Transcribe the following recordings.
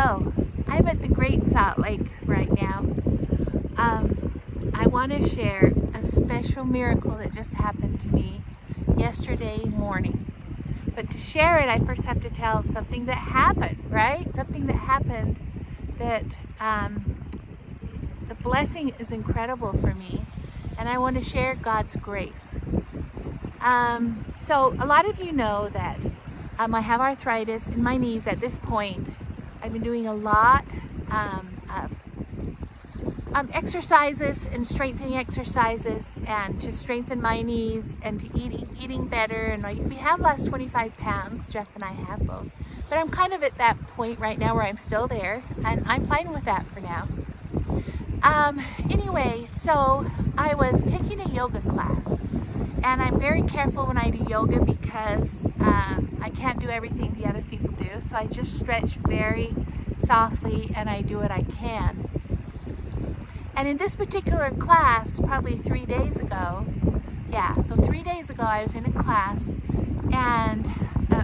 So, I'm at the Great Salt Lake right now. I want to share a special miracle that just happened to me yesterday morning. But to share it, I first have to tell something that happened, right? Something that happened that the blessing is incredible for me, and I want to share God's grace. So a lot of you know that I have arthritis in my knees at this point. I've been doing a lot of exercises and strengthening exercises and to strengthen my knees and to eating better. And we have lost 25 pounds, Jeff and I have both. But I'm kind of at that point right now where I'm still there, and I'm fine with that for now. Anyway, so I was taking a yoga class, and I'm very careful when I do yoga because I can't do everything the other people do. So I just stretch very softly and I do what I can. And in this particular class, probably 3 days ago, so 3 days ago I was in a class, and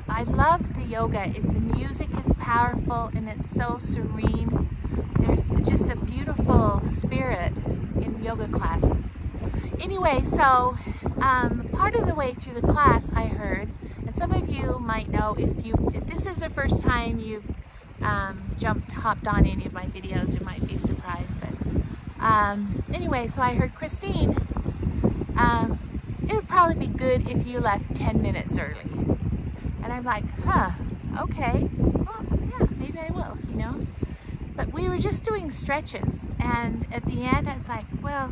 I love the yoga. The music is powerful and it's so serene. There's just a beautiful spirit in yoga classes. Anyway, so part of the way through the class I heard, and some of you might know if this is the first time you've hopped on any of my videos, you might be surprised. But anyway, so I heard, Christine, it would probably be good if you left 10 minutes early. And I'm like, okay, well, yeah, maybe I will, you know. But we were just doing stretches, and at the end I was like, well,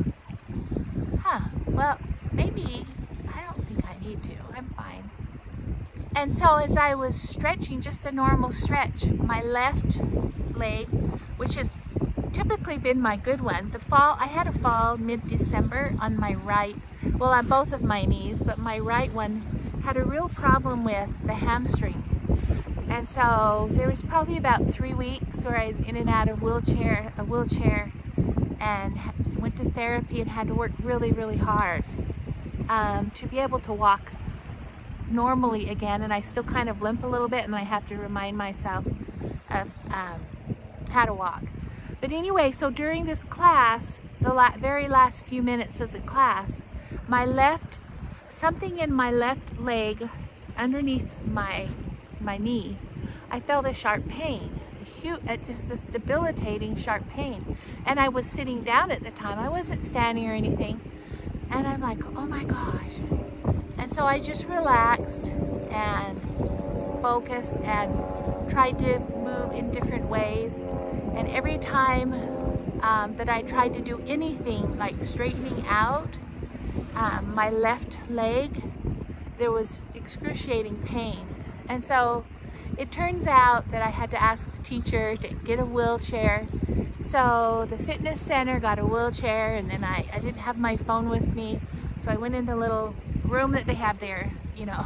maybe I don't think I need to. I'm fine. And so as I was stretching, just a normal stretch, my left leg, which has typically been my good one, I had a fall mid-December on my right, well, on both of my knees, but my right one had a real problem with the hamstring. And so there was probably about 3 weeks where I was in and out of a wheelchair, and went to therapy and had to work really, really hard to be able to walk normally again. And I still kind of limp a little bit, and I have to remind myself of how to walk. But anyway, so during this class, the very last few minutes of the class, something in my left leg underneath my knee, I felt a sharp pain, just this debilitating sharp pain. And I was sitting down at the time, I wasn't standing or anything, and I'm like, oh my gosh. And so I just relaxed and focused and tried to move in different ways. And every time that I tried to do anything like straightening out my left leg, there was excruciating pain. And so it turns out that I had to ask the teacher to get a wheelchair. So the fitness center got a wheelchair, and then I didn't have my phone with me. So I went in the little room that they have there, you know,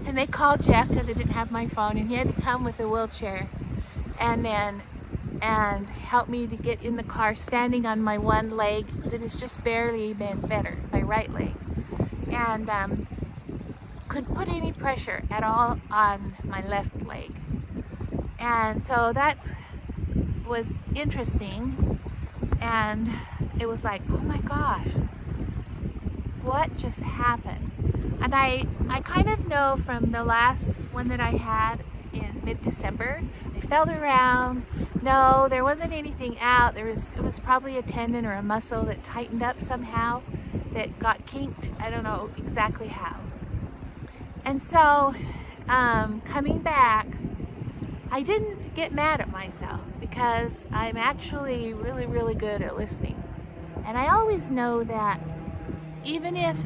and they called Jeff because I didn't have my phone, and he had to come with a wheelchair and help me to get in the car standing on my one leg that has just barely been better, my right leg. And couldn't put any pressure at all on my left leg. And so that was interesting, and it was like, oh my gosh, what just happened? And I kind of know from the last one that I had in mid-December, I felt around, no, there wasn't anything out. It was probably a tendon or a muscle that tightened up somehow, that got kinked. I don't know exactly how. And so, coming back, I didn't get mad at myself because I'm actually really, really good at listening. And I always know that even if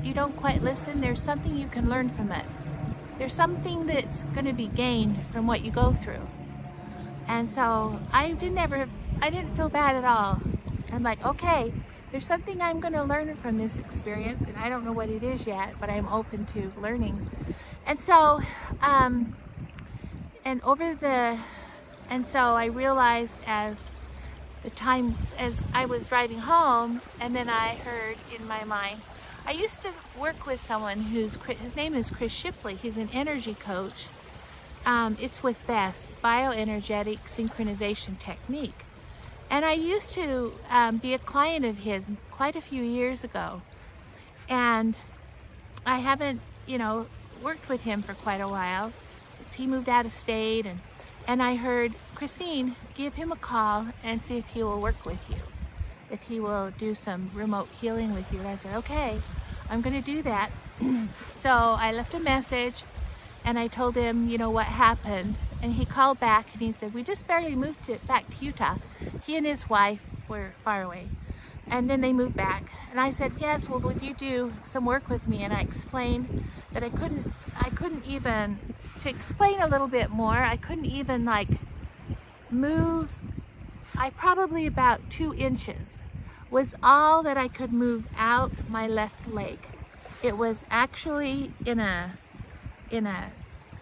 you don't quite listen, there's something you can learn from it. There's something that's going to be gained from what you go through. And so I didn't feel bad at all. I'm like, okay, there's something I'm going to learn from this experience, and I don't know what it is yet, but I'm open to learning. And so, so I realized as I was driving home, and then I heard in my mind, I used to work with someone his name is Chris Shipley. He's an energy coach. It's with BEST, Bioenergetic Synchronization Technique. And I used to be a client of his quite a few years ago. And I haven't, worked with him for quite a while. He moved out of state, and I heard, Christine, give him a call and see if he will work with you, if he will do some remote healing with you. And I said, okay, I'm going to do that. So I left a message and I told him, what happened. And he called back and he said, we just barely moved back to Utah. He and his wife were far away. And then they moved back. And I said, yes, well, would you do some work with me? And I explained that I couldn't even, to explain a little bit more, I couldn't even move, probably about 2 inches was all that I could move out my left leg. It was actually in a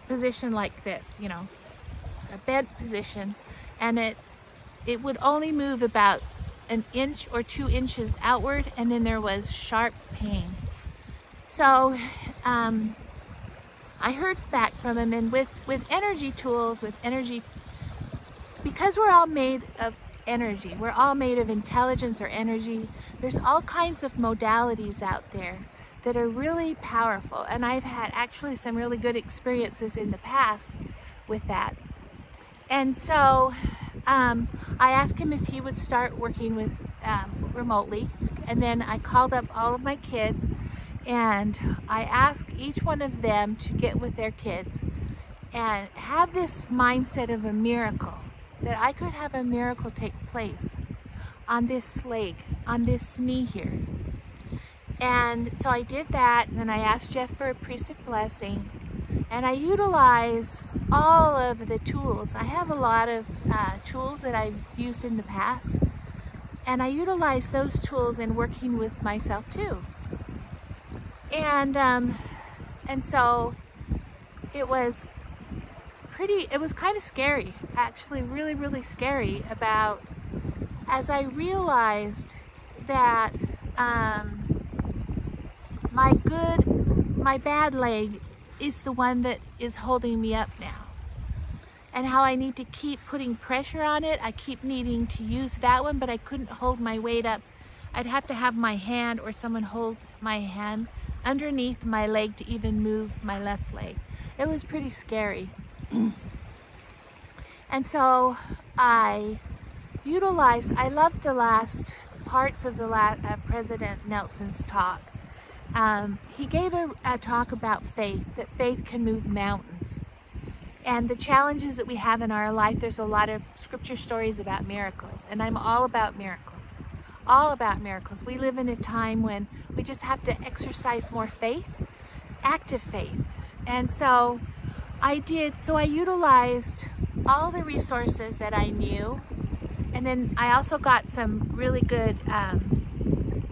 position like this, a bent position, and it would only move about 1 inch or 2 inches outward, and then there was sharp pain. So I heard back from him, and with energy tools, because we're all made of energy, we're all made of intelligence or energy, there's all kinds of modalities out there that are really powerful, and I've had actually some really good experiences in the past with that. And so I asked him if he would start working with remotely, and then I called up all of my kids and I asked each one of them to get with their kids and have this mindset of a miracle, that I could have a miracle take place on this leg, on this knee here. And so I did that, and then I asked Jeff for a priesthood blessing, and I utilized all of the tools. I have a lot of tools that I've used in the past, and I utilize those tools in working with myself too. And so it was kind of scary, actually really, really scary, about as I realized that my bad leg is the one that is holding me up now, and how I need to keep putting pressure on it. I keep needing to use that one, but I couldn't hold my weight up. I'd have to have my hand or someone hold my hand underneath my leg to even move my left leg. It was pretty scary. And so I loved the last parts of President Nelson's talk. He gave a talk about faith, that faith can move mountains. And the challenges that we have in our life, there's a lot of scripture stories about miracles, and I'm all about miracles. All about miracles. We live in a time when we just have to exercise more faith, active faith. And so I utilized all the resources that I knew, and then I also got some really good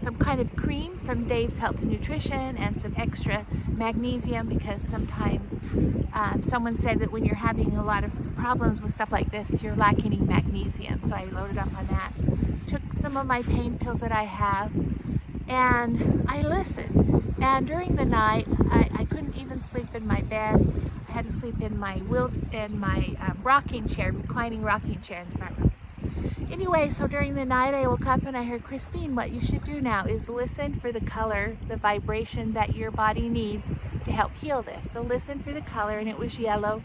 some kind of cream from Dave's Health and Nutrition, and some extra magnesium, because sometimes someone said that when you're having a lot of problems with stuff like this, you're lacking in magnesium. So I loaded up on that. Took some of my pain pills that I have, and I listened. And during the night, I couldn't even sleep in my bed. I had to sleep in my rocking chair, reclining rocking chair in the front room. Anyway, so during the night I woke up and I heard, Christine, what you should do now is listen for the color, the vibration that your body needs to help heal this. So listen for the color, and it was yellow.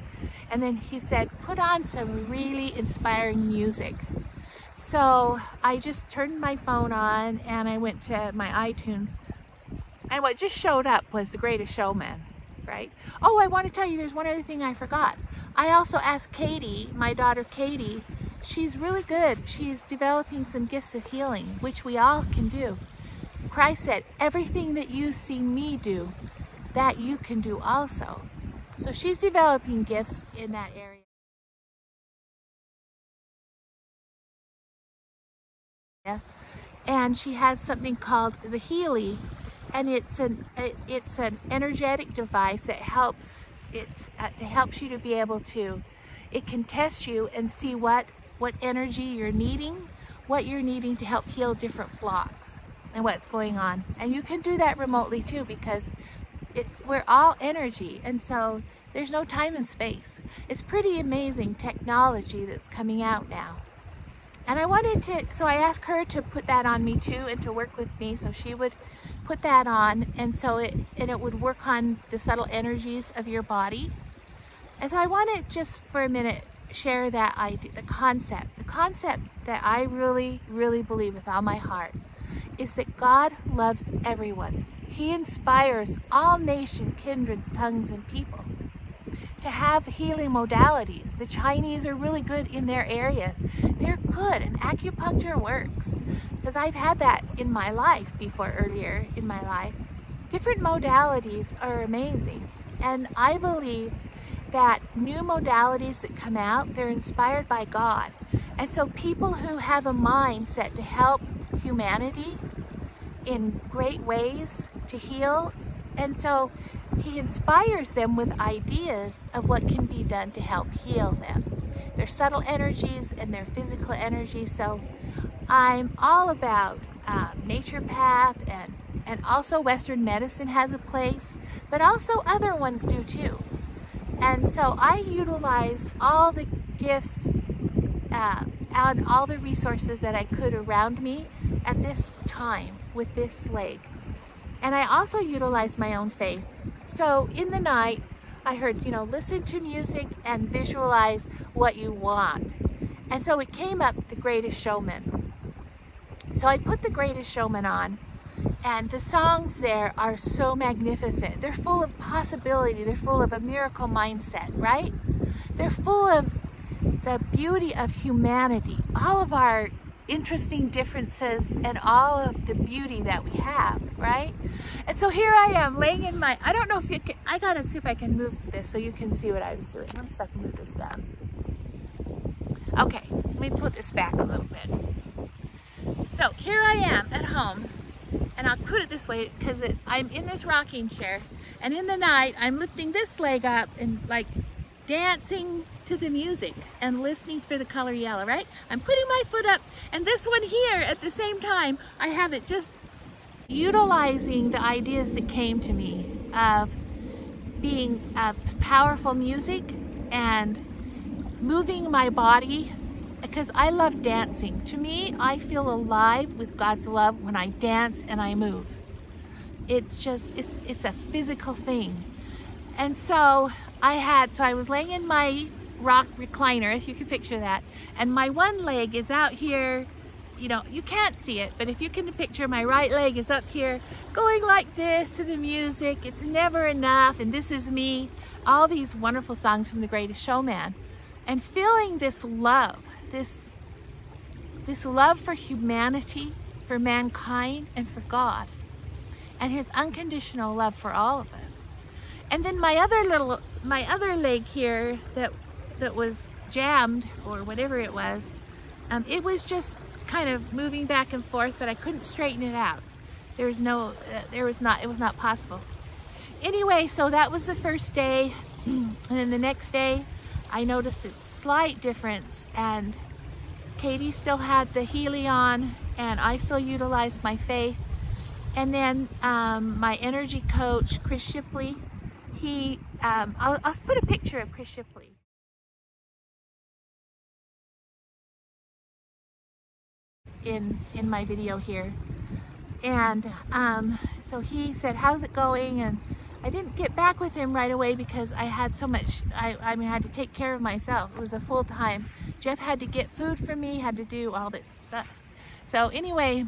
And then he said, put on some really inspiring music. So I just turned my phone on and I went to my iTunes, and what just showed up was The Greatest Showman, right? Oh, I want to tell you, there's one other thing I forgot. I also asked Katie, my daughter Katie. She's really good. She's developing some gifts of healing, which we all can do. Christ said, everything that you see me do, that you can do also. So she's developing gifts in that area. And she has something called the Healy, and it's an energetic device that helps you to be able to, it can test you and see what energy you're needing, what you're needing to help heal different blocks and what's going on. And you can do that remotely too, because we're all energy, and so There's no time and space. It's pretty amazing technology that's coming out now. And so I asked her to put that on me too and to work with me, so she would put that on, and it would work on the subtle energies of your body. And so I want to just for a minute share that idea, the concept that I really, really believe with all my heart is that God loves everyone. He inspires all nations, kindreds, tongues, and people to have healing modalities. The Chinese are really good in their area. They're good, and acupuncture works. Because I've had that in my life before, earlier in my life. Different modalities are amazing. And I believe that new modalities that come out, they're inspired by God. And so people who have a mindset to help humanity in great ways to heal, and so He inspires them with ideas of what can be done to help heal them. Their subtle energies and their physical energies. So I'm all about naturopath, and also Western medicine has a place, but also other ones do too. And so I utilize all the gifts and all the resources that I could around me at this time with this leg. And I also utilize my own faith. So in the night, I heard, listen to music and visualize what you want. And so it came up, The Greatest Showman. So I put The Greatest Showman on, and the songs there are so magnificent. They're full of possibility. They're full of a miracle mindset, right? They're full of the beauty of humanity, all of our interesting differences and all of the beauty that we have, right? And so here I am laying in my, I don't know if you can, I gotta see if I can move this so you can see what I was doing. I'm just gonna move this down. Okay, let me put this back a little bit. So here I am at home, and I'll put it this way because I'm in this rocking chair, and in the night I'm lifting this leg up and like dancing to the music and listening for the color yellow, right? I'm putting my foot up, and this one here at the same time, I have it just utilizing the ideas that came to me of being powerful music and moving my body, because I love dancing. To me, I feel alive with God's love when I dance and I move. It's just, it's a physical thing. And so I was laying in my rock recliner, if you can picture that, and my one leg is out here, you can't see it, but if you can picture, my right leg is up here going like this to the music. It's never enough, and This Is Me, all these wonderful songs from The Greatest Showman, and feeling this love, this love for humanity, for mankind, and for God, and His unconditional love for all of us. And then my other leg here that was jammed, or whatever it was just kind of moving back and forth, but I couldn't straighten it out. It was not possible. Anyway, so that was the first day, and then the next day I noticed a slight difference, and Katie still had the Healy on, and I still utilized my faith. And then my energy coach, Chris Shipley, I'll put a picture of Chris Shipley. In my video here, and so he said, how's it going? And I didn't get back with him right away because I had so much, I had to take care of myself. It was a full time. Jeff had to get food for me, had to do all this stuff. So anyway,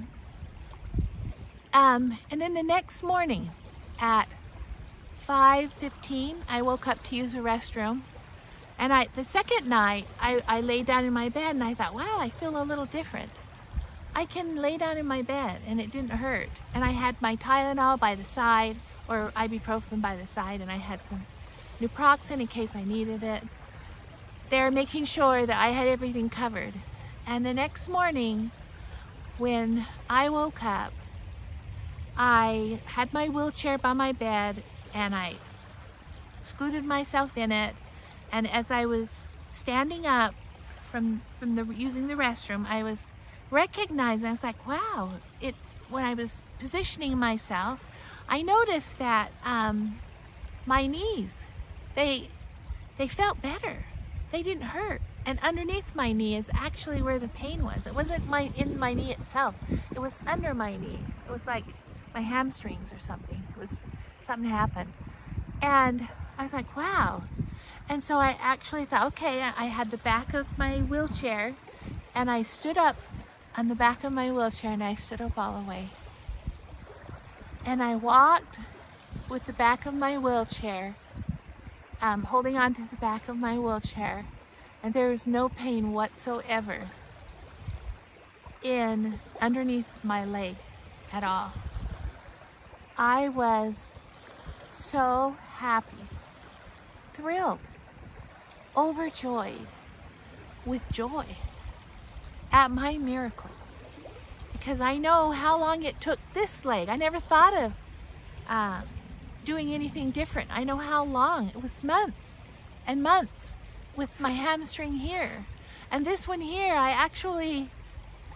and then the next morning at 5:15, I woke up to use the restroom. And the second night, I lay down in my bed, and I thought, wow, I feel a little different. I can lay down in my bed and it didn't hurt. And I had my Tylenol by the side, or ibuprofen by the side, and I had some naproxen in case I needed it. They're making sure that I had everything covered. And the next morning, when I woke up, I had my wheelchair by my bed, and I scooted myself in it. And as I was standing up from using the restroom, I was recognizing, I was like, wow, when I was positioning myself, I noticed that my knees they felt better. They didn't hurt. And underneath my knee is actually where the pain was. It wasn't in my knee itself. It was under my knee. It was like my hamstrings or something. Something happened. And I was like, wow. And so I actually thought, okay, I had the back of my wheelchair, and I stood up on the back of my wheelchair, and I stood up all the way. And I walked with the back of my wheelchair, holding on to the back of my wheelchair, and there was no pain whatsoever underneath my leg at all. I was so happy, thrilled, overjoyed with joy at my miracle, because I know how long it took this leg. I never thought of doing anything different. I know how long. It was months and months with my hamstring here. And this one here, I actually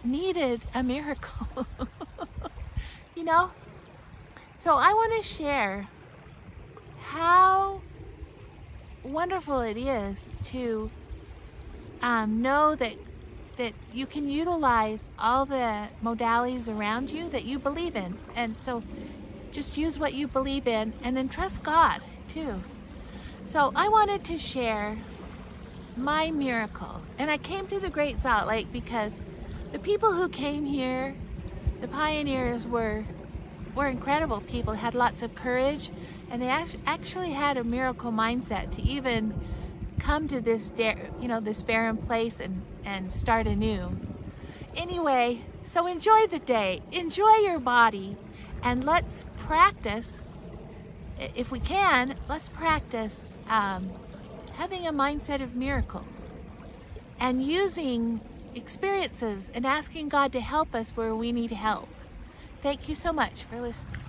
needed a miracle. You know? So I want to share how wonderful it is to know that you can utilize all the modalities around you that you believe in. And so just use what you believe in, and then trust God too. So I wanted to share my miracle. And I came to the Great Salt Lake because the people who came here, the pioneers, were incredible people, had lots of courage, and they actually had a miracle mindset to even come to this this barren place and start anew. Anyway, so enjoy the day, enjoy your body, and let's practice, if we can, let's practice having a mindset of miracles and using experiences and asking God to help us where we need help. Thank you so much for listening.